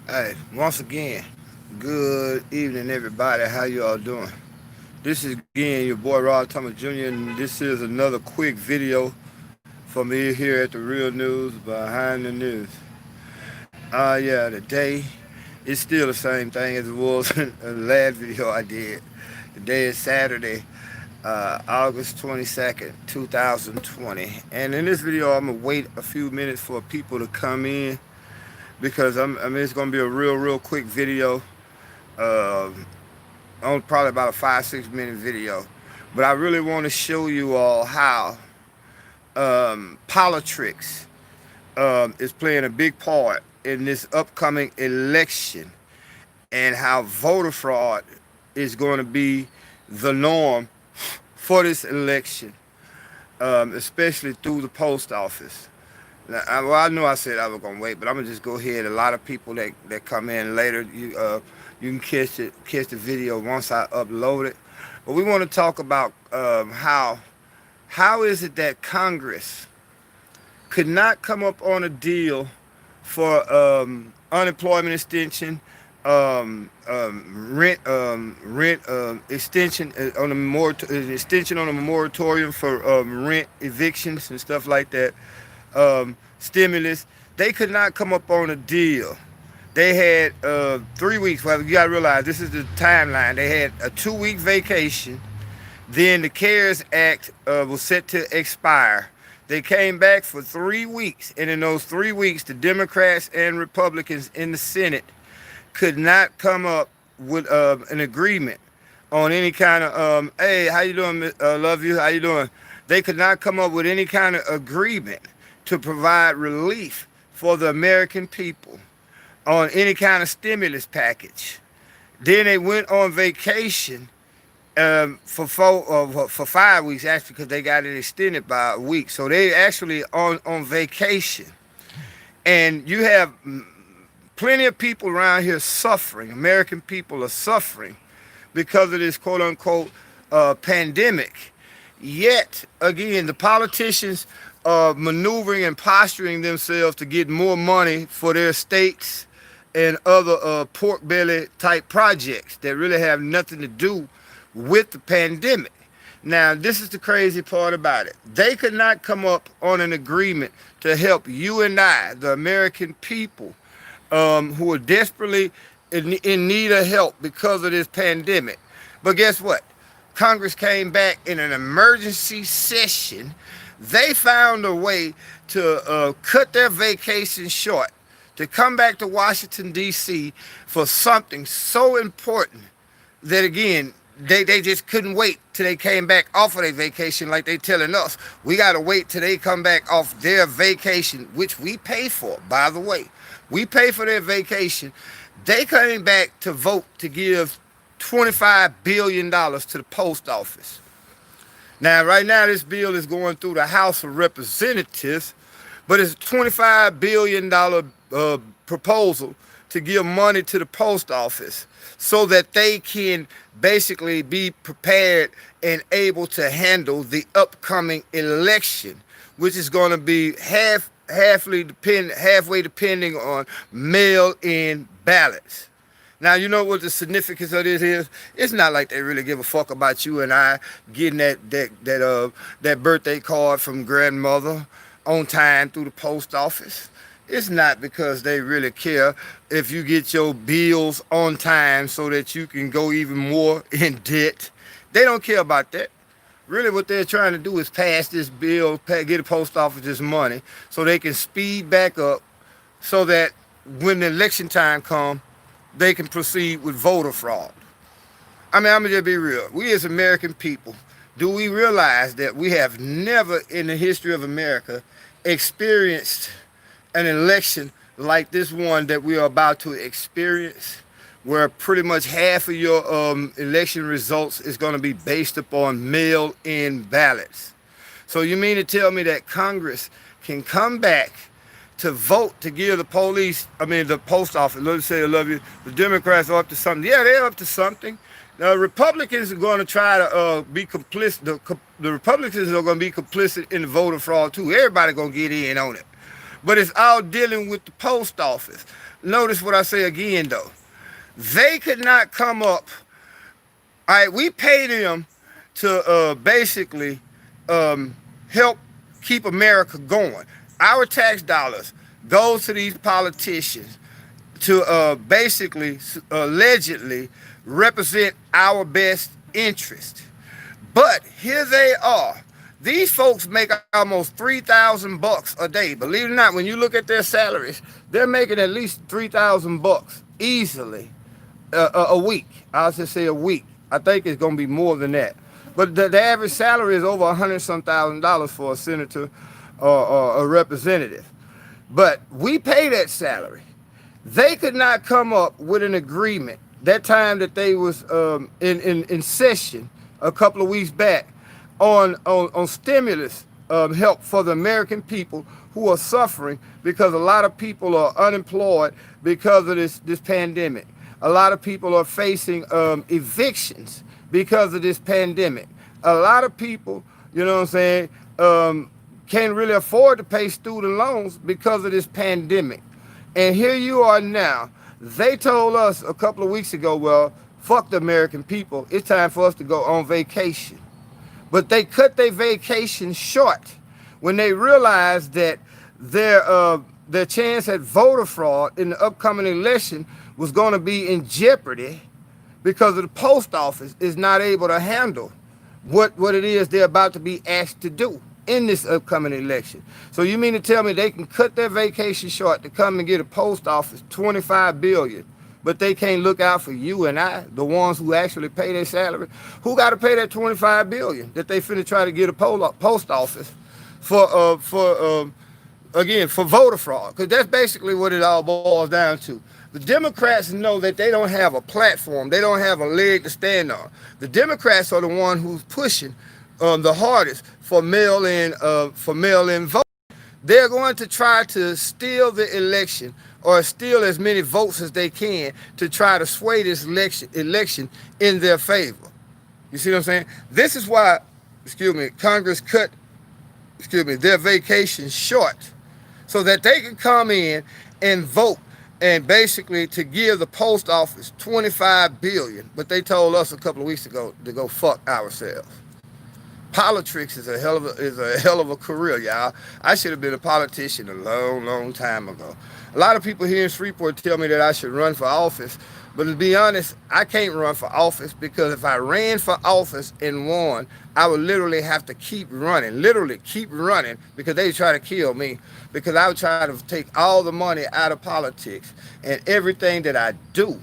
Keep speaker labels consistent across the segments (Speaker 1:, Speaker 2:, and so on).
Speaker 1: Hey, once again, good evening, everybody. How you all doing? This is again your boy Rod Thomas Jr., and this is another quick video for me here at the Real News Behind the News. Yeah, today it's still the same thing as it was in the last video I did. Today is Saturday, August 22nd, 2020. And in this video, I'm going to wait a few minutes for people to come in because it's going to be a real quick video. Uh, on probably about a 5-6 minute video, but I really want to show you all how Politricks is playing a big part in this upcoming election, and how voter fraud is going to be the norm for this election, especially through the post office. Now, I know I said I was gonna wait, but I'm gonna just go ahead. A lot of people that come in later, you can catch the video once I upload it. But we want to talk about how is it that Congress could not come up on a deal for unemployment extension, rent extension on extension on a moratorium for rent evictions and stuff like that, stimulus. They could not come up on a deal. They had 3 weeks. Well, you got to realize this is the timeline. They had a 2-week vacation. Then the CARES Act was set to expire. They came back for 3 weeks, and in those 3 weeks, the Democrats and Republicans in the Senate could not come up with an agreement on any kind of hey, how you doing? Love you. How you doing? They could not come up with any kind of agreement to provide relief for the American people on any kind of stimulus package. Then they went on vacation for 5 weeks, actually, because they got it extended by a week. So they actually on vacation, and you have plenty of people around here suffering. American people are suffering because of this quote unquote pandemic. Yet again, the politicians are maneuvering and posturing themselves to get more money for their states and other pork belly type projects that really have nothing to do with the pandemic. Now, this is the crazy part about it. They could not come up on an agreement to help you and I, the American people, who are desperately in need of help because of this pandemic. But guess what? Congress came back in an emergency session. They found a way to cut their vacation short, to come back to Washington, D.C. for something so important that, again, they just couldn't wait till they came back off of their vacation like they telling us. We got to wait till they come back off their vacation, which we pay for, by the way. We pay for their vacation. They came back to vote to give $25 billion to the post office. Now, right now, this bill is going through the House of Representatives, but it's a $25 billion proposal to give money to the post office so that they can basically be prepared and able to handle the upcoming election, which is going to be halfway depending on mail-in ballots. Now, you know what the significance of this is? It's not like they really give a fuck about you and I getting that birthday card from grandmother on time through the post office. It's not because they really care if you get your bills on time so that you can go even more in debt. They don't care about that. Really what they're trying to do is pass this bill, get the post office this money so they can speed back up so that when the election time comes, they can proceed with voter fraud. I mean, I'm going to just be real. We as American people, do we realize that we have never in the history of America experienced an election like this one that we are about to experience, where pretty much half of your election results is going to be based upon mail-in ballots? So you mean to tell me that Congress can come back to vote to give the post office, let's say I love you, the Democrats are up to something. Yeah, they're up to something. The Republicans are going to try to be complicit. The Republicans are going to be complicit in the voter fraud too. Everybody going to get in on it. But it's all dealing with the post office. notice what I say again though. They could not come up. All right, we pay them to basically help keep America going. Our tax dollars goes to these politicians to basically, allegedly represent our best interest. But here they are. These folks make almost $3,000 a day. Believe it or not, when you look at their salaries, they're making at least $3,000 easily a week. I'll just say a week. I think it's going to be more than that. But the average salary is over $100-some thousand for a senator or a representative. But we pay that salary. They could not come up with an agreement that time that they was in session a couple of weeks back on stimulus help for the American people who are suffering because a lot of people are unemployed because of this pandemic. A lot of people are facing evictions because of this pandemic. A lot of people, you know what I'm saying, can't really afford to pay student loans because of this pandemic. And here you are now. They told us a couple of weeks ago, well, fuck the American people. It's time for us to go on vacation. But they cut their vacation short when they realized that their chance at voter fraud in the upcoming election was going to be in jeopardy because of the post office is not able to handle what it is they're about to be asked to do in this upcoming election. So you mean to tell me they can cut their vacation short to come and get a post office $25 billion, but they can't look out for you and I, the ones who actually pay their salary? Who got to pay that $25 billion that they finna try to get a post office for again, for voter fraud? Because that's basically what it all boils down to. The Democrats know that they don't have a platform. They don't have a leg to stand on. The Democrats are the one who's pushing the hardest for mail-in vote. They're going to try to steal the election or steal as many votes as they can to try to sway this election in their favor. You see what I'm saying? This is why, Congress cut, their vacation short so that they can come in and vote and basically to give the post office $25 billion. But they told us a couple of weeks ago to go fuck ourselves. Politricks is a hell of a career, y'all. I should have been a politician a long time ago. A lot of people here in Shreveport tell me that I should run for office, but to be honest, I can't run for office because if I ran for office and won, I would literally have to keep running, because they try to kill me, because I would try to take all the money out of politics and everything that I do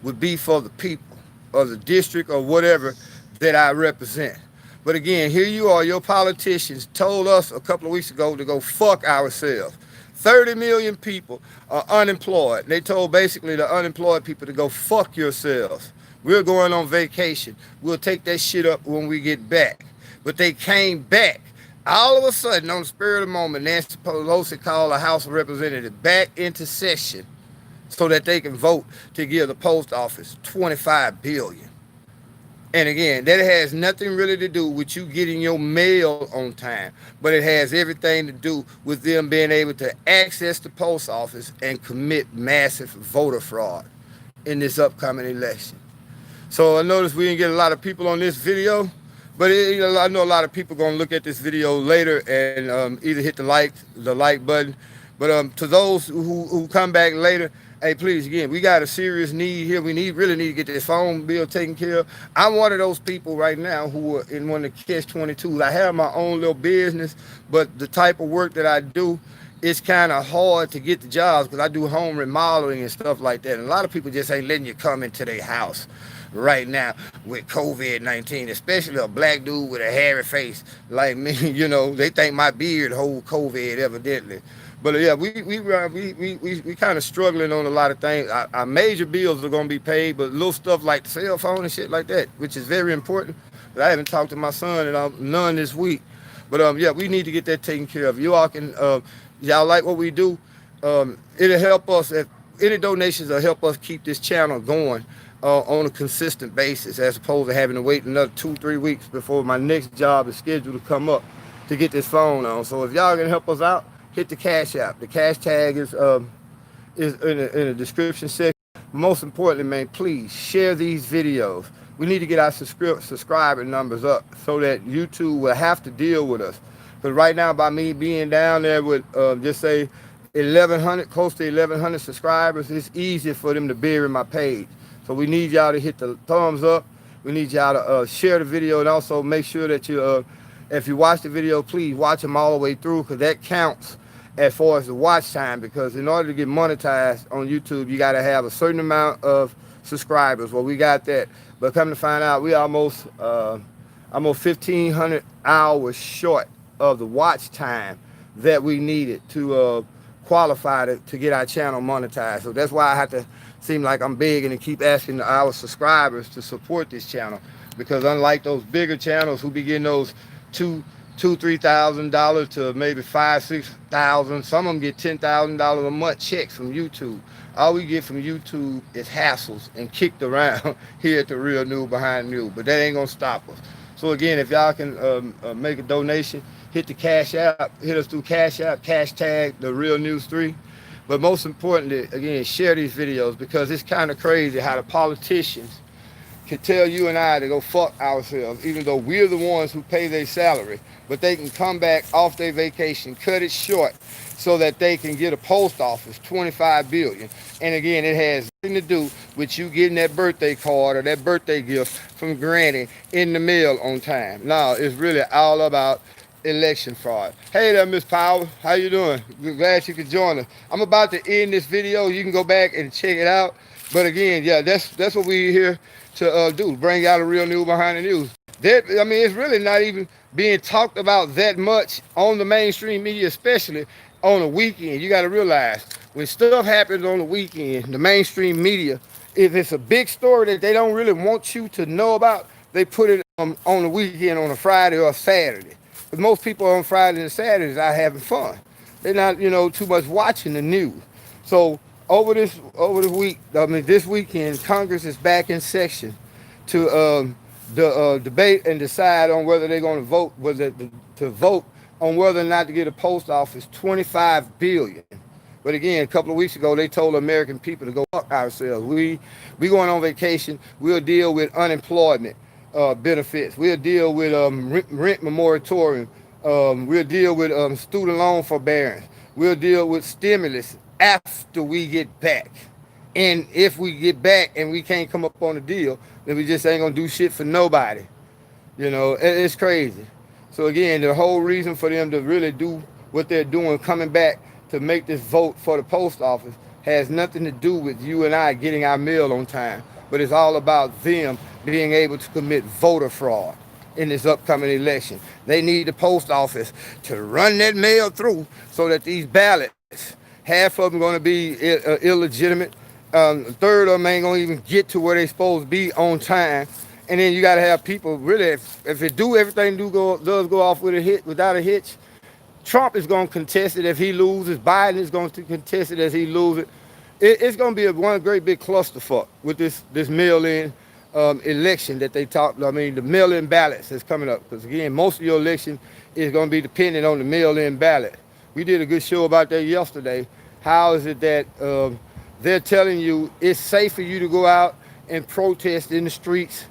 Speaker 1: would be for the people or the district or whatever that I represent. But again, here you are, your politicians told us a couple of weeks ago to go fuck ourselves. 30 million people are unemployed. They told basically the unemployed people to go fuck yourselves. We're going on vacation. We'll take that shit up when we get back. But they came back. All of a sudden, on the spur of the moment, Nancy Pelosi called the House of Representatives back into session so that they can vote to give the post office $25 billion. And again, that has nothing really to do with you getting your mail on time, but it has everything to do with them being able to access the post office and commit massive voter fraud in this upcoming election. So I noticed we didn't get a lot of people on this video, but I know a lot of people going to look at this video later and either hit the like button. But to those who come back later, hey, please, again, we got a serious need here. We really need to get this phone bill taken care of. I'm one of those people right now who are in one of the catch-22s. I have my own little business, but the type of work that I do, it's kind of hard to get the jobs because I do home remodeling and stuff like that. And a lot of people just ain't letting you come into their house right now with COVID-19, especially a black dude with a hairy face like me. You know, they think my beard hold COVID evidently. But yeah, we kind of struggling on a lot of things. Our major bills are going to be paid, but little stuff like the cell phone and shit like that, which is very important. But I haven't talked to my son and none this week. But yeah, we need to get that taken care of. You all can, y'all like what we do. It'll help us. If any donations will help us keep this channel going on a consistent basis, as opposed to having to wait another 2-3 weeks before my next job is scheduled to come up to get this phone on. So if y'all can help us out, hit the Cash App. The cash tag is is in the description section. Most importantly, man, please share these videos. We need to get our subscriber numbers up so that YouTube will have to deal with us. Because right now, by me being down there with just say 1,100, close to 1,100 subscribers, it's easier for them to bury my page. So we need y'all to hit the thumbs up. We need y'all to share the video, and also make sure that you, if you watch the video, please watch them all the way through, because that counts as far as the watch time. Because in order to get monetized on YouTube, you got to have a certain amount of subscribers. Well, we got that, but come to find out, we almost 1,500 hours short of the watch time that we needed to qualify to get our channel monetized. So that's why I have to seem like I'm begging and keep asking our subscribers to support this channel, because unlike those bigger channels who be getting those $2,000-$3,000 to maybe $5,000-$6,000, some of them get $10,000 a month checks from YouTube. All we get from YouTube is hassles and kicked around here at the Real News Behind the News, but that ain't gonna stop us. So again, if y'all can make a donation, hit the Cash App, hit us through Cash App, hashtag therealnews3. But most importantly, again, share these videos, because it's kind of crazy how the politicians can tell you and I to go fuck ourselves, even though we're the ones who pay their salary. But they can come back off their vacation, cut it short, so that they can get a post office, $25 billion. And again, it has nothing to do with you getting that birthday card or that birthday gift from Granny in the mail on time. No, it's really all about election fraud. Hey there, Miss Power. How you doing? We're glad you could join us. I'm about to end this video. You can go back and check it out. But again, yeah, that's what we're here to do. Bring out a real news behind the news. That, I mean, it's really not even being talked about that much on the mainstream media, especially on the weekend. You got to realize, when stuff happens on the weekend, the mainstream media, if it's a big story that they don't really want you to know about, they put it on the weekend, on a Friday or a Saturday. But most people on Fridays and Saturdays are having fun. They're not, too much watching the news. So over this week, this weekend, Congress is back in session to debate and decide on whether they're going to vote, to vote on whether or not to get a post office, $25 billion. But again, a couple of weeks ago, they told American people to go fuck ourselves. We going on vacation. We'll deal with unemployment benefits. We'll deal with rent moratorium. We'll deal with student loan forbearance. We'll deal with stimulus after we get back. And if we get back and we can't come up on a deal, then we just ain't gonna do shit for nobody. It's crazy. So again, the whole reason for them to really do what they're doing, coming back to make this vote for the post office, has nothing to do with you and I getting our mail on time. But it's all about them being able to commit voter fraud in this upcoming election. They need the post office to run that mail through so that these ballots, half of them going to be illegitimate. A third of them ain't going to even get to where they supposed to be on time. And then you got to have people really, if it do everything does go off with a hit, without a hitch, Trump is going to contest it if he loses. Biden is going to contest it as he loses. It's going to be one great big clusterfuck with this mail-in election that they talk. I mean, the mail-in ballots that's coming up. Because again, most of your election is going to be dependent on the mail-in ballot. We did a good show about that yesterday. How is it that they're telling you it's safe for you to go out and protest in the streets?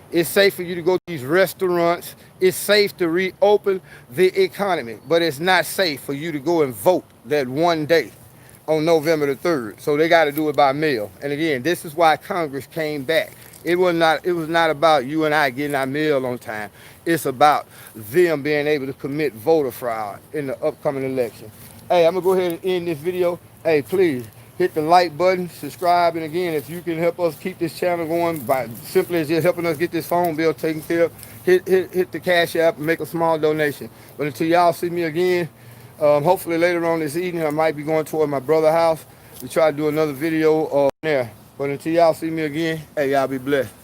Speaker 1: It's safe for you to go to these restaurants. It's safe to reopen the economy. But it's not safe for you to go and vote that one day on November the 3rd. So they got to do it by mail. And again, this is why Congress came back. It was not about you and I getting our mail on time. It's about them being able to commit voter fraud in the upcoming election. Hey, I'm going to go ahead and end this video. Hey, please hit the like button, subscribe, and again, if you can help us keep this channel going by simply just helping us get this phone bill taken care of, hit the Cash App and make a small donation. But until y'all see me again, hopefully later on this evening, I might be going toward my brother's house to try to do another video there. But until y'all see me again, hey, y'all be blessed.